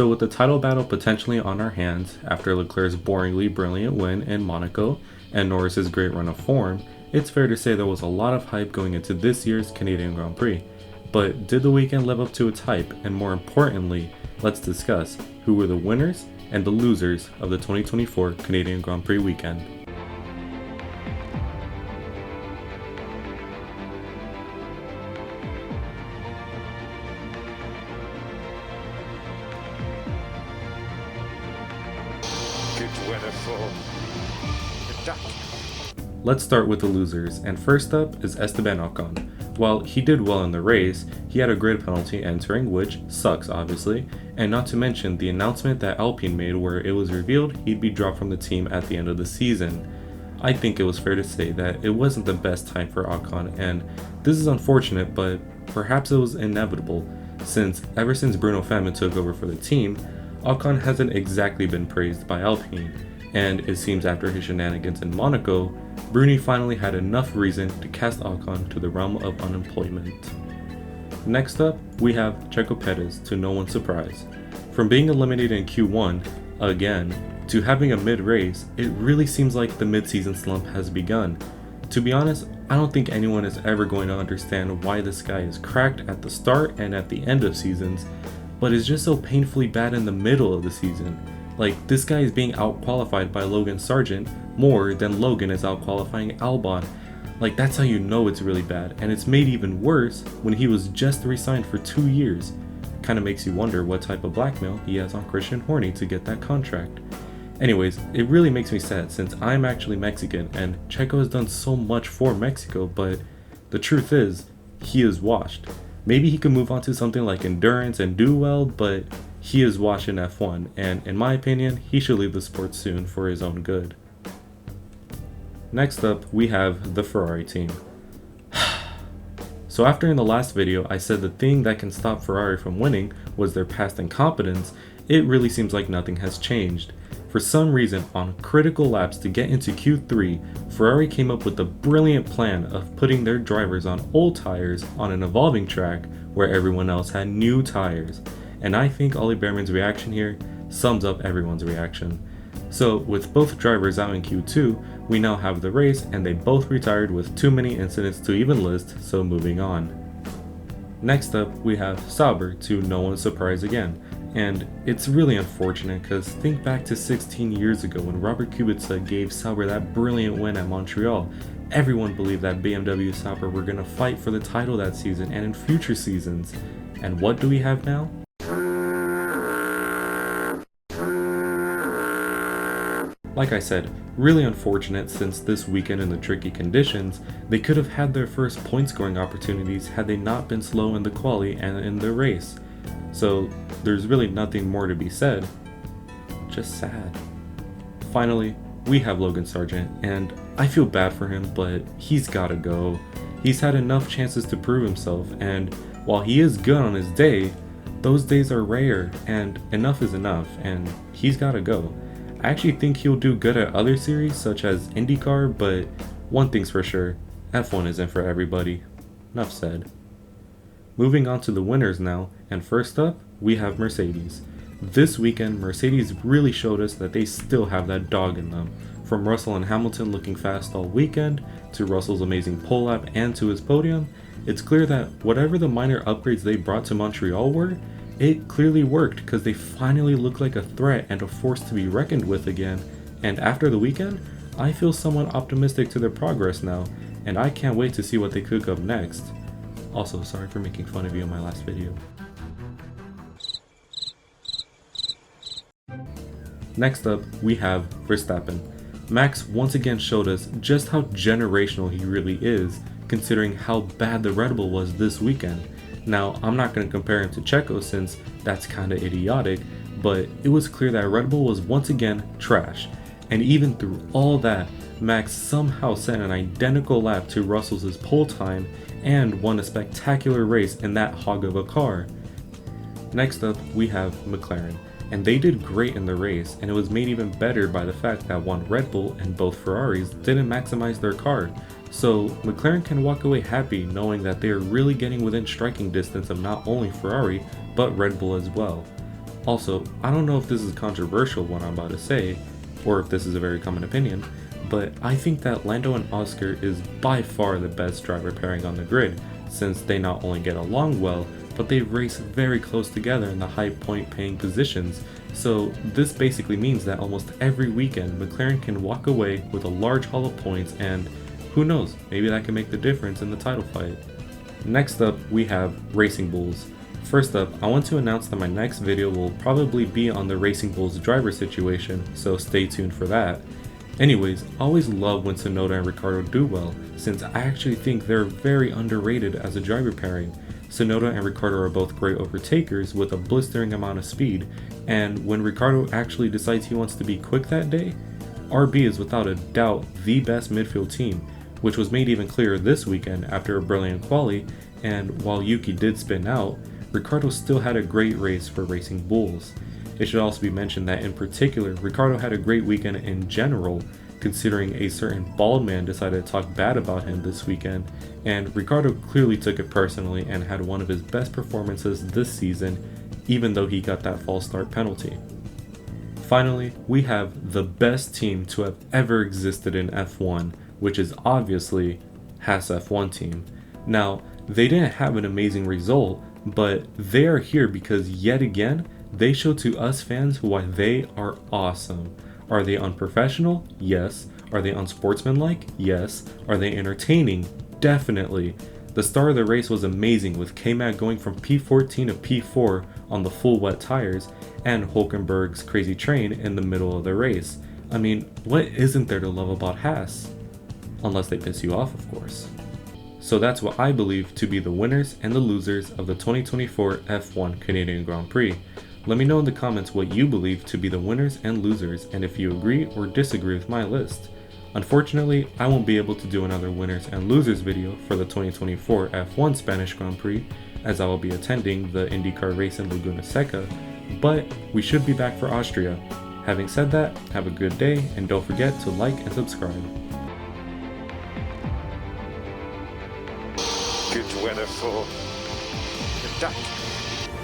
So with the title battle potentially on our hands after Leclerc's boringly brilliant win in Monaco and Norris's great run of form, it's fair to say there was a lot of hype going into this year's Canadian Grand Prix. But did the weekend live up to its hype? And more importantly, let's discuss who were the winners and the losers of the 2024 Canadian Grand Prix weekend. Let's start with the losers, and first up is Esteban Ocon. While he did well in the race, he had a grid penalty entering, which sucks obviously, and not to mention the announcement that Alpine made where it was revealed he'd be dropped from the team at the end of the season. I think it was fair to say that it wasn't the best time for Ocon, and this is unfortunate, but perhaps it was inevitable, since ever since Bruno Famin took over for the team, Ocon hasn't exactly been praised by Alpine, and it seems after his shenanigans in Monaco, Bruni finally had enough reason to cast Ocon to the realm of unemployment. Next up, we have Checo Perez, to no one's surprise. From being eliminated in Q1, again, to having a mid-race, it really seems like the mid-season slump has begun. To be honest, I don't think anyone is ever going to understand why this guy is cracked at the start and at the end of seasons, but is just so painfully bad in the middle of the season. Like, this guy is being out-qualified by Logan Sargent more than Logan is out-qualifying Albon. Like, that's how you know it's really bad, and it's made even worse when he was just re-signed for 2 years. Kinda makes you wonder what type of blackmail he has on Christian Horner to get that contract. Anyways, it really makes me sad since I'm actually Mexican and Checo has done so much for Mexico, but the truth is, he is washed. Maybe he could move on to something like endurance and do well, but he is washed in F1, and in my opinion, he should leave the sport soon for his own good. Next up, we have the Ferrari team. So after in the last video I said the thing that can stop Ferrari from winning was their past incompetence, it really seems like nothing has changed. For some reason, on critical laps to get into Q3, Ferrari came up with the brilliant plan of putting their drivers on old tires on an evolving track where everyone else had new tires. And I think Ollie Behrman's reaction here sums up everyone's reaction. So with both drivers out in Q2, we now have the race and they both retired with too many incidents to even list, so moving on. Next up, we have Sauber, to no one's surprise again. And it's really unfortunate because think back to 16 years ago when Robert Kubica gave Sauber that brilliant win at Montreal. Everyone believed that BMW Sauber were going to fight for the title that season and in future seasons. And what do we have now? Like I said, really unfortunate since this weekend in the tricky conditions, they could have had their first point scoring opportunities had they not been slow in the quali and in the race. So there's really nothing more to be said, just sad. Finally, we have Logan Sargent, and I feel bad for him, but he's gotta go. He's had enough chances to prove himself, and while he is good on his day, those days are rare, and enough is enough, and he's gotta go. I actually think he'll do good at other series such as IndyCar, but one thing's for sure, F1 isn't for everybody. Enough said. Moving on to the winners now, and first up, we have Mercedes. This weekend, Mercedes really showed us that they still have that dog in them. From Russell and Hamilton looking fast all weekend, to Russell's amazing pole lap and to his podium, it's clear that whatever the minor upgrades they brought to Montreal were, it clearly worked because they finally look like a threat and a force to be reckoned with again. And after the weekend, I feel somewhat optimistic to their progress now, and I can't wait to see what they cook up next. Also, sorry for making fun of you in my last video. Next up, we have Verstappen. Max once again showed us just how generational he really is, considering how bad the Red Bull was this weekend. Now, I'm not going to compare him to Checo since that's kinda idiotic, but it was clear that Red Bull was once again trash. And even through all that, Max somehow set an identical lap to Russell's pole time and won a spectacular race in that hog of a car. Next up, we have McLaren. And they did great in the race, and it was made even better by the fact that one Red Bull and both Ferraris didn't maximize their car. So McLaren can walk away happy knowing that they are really getting within striking distance of not only Ferrari, but Red Bull as well. Also, I don't know if this is controversial what I'm about to say, or if this is a very common opinion, but I think that Lando and Oscar is by far the best driver pairing on the grid, since they not only get along well, but they race very close together in the high point paying positions. So this basically means that almost every weekend McLaren can walk away with a large haul of points, and who knows, maybe that can make the difference in the title fight. Next up, we have Racing Bulls. First up, I want to announce that my next video will probably be on the Racing Bulls driver situation, so stay tuned for that. Anyways, I always love when Tsunoda and Ricciardo do well, since I actually think they're very underrated as a driver pairing. Tsunoda and Ricciardo are both great overtakers with a blistering amount of speed, and when Ricciardo actually decides he wants to be quick that day, RB is without a doubt the best midfield team, which was made even clearer this weekend after a brilliant quali, and while Yuki did spin out, Ricciardo still had a great race for Racing Bulls. It should also be mentioned that in particular, Ricciardo had a great weekend in general, considering a certain bald man decided to talk bad about him this weekend, and Ricciardo clearly took it personally and had one of his best performances this season, even though he got that false start penalty. Finally, we have the best team to have ever existed in F1, which is obviously Haas F1 team. Now, they didn't have an amazing result, but they are here because yet again, they show to us fans why they are awesome. Are they unprofessional? Yes. Are they unsportsmanlike? Yes. Are they entertaining? Definitely. The start of the race was amazing, with K-Mag going from P14 to P4 on the full wet tires, and Hulkenberg's crazy train in the middle of the race. I mean, what isn't there to love about Haas? Unless they piss you off, of course. So that's what I believe to be the winners and the losers of the 2024 F1 Canadian Grand Prix. Let me know in the comments what you believe to be the winners and losers, and if you agree or disagree with my list. Unfortunately, I won't be able to do another winners and losers video for the 2024 F1 Spanish Grand Prix, as I will be attending the IndyCar race in Laguna Seca, but we should be back for Austria. Having said that, have a good day, and don't forget to like and subscribe. Good weather for the duck.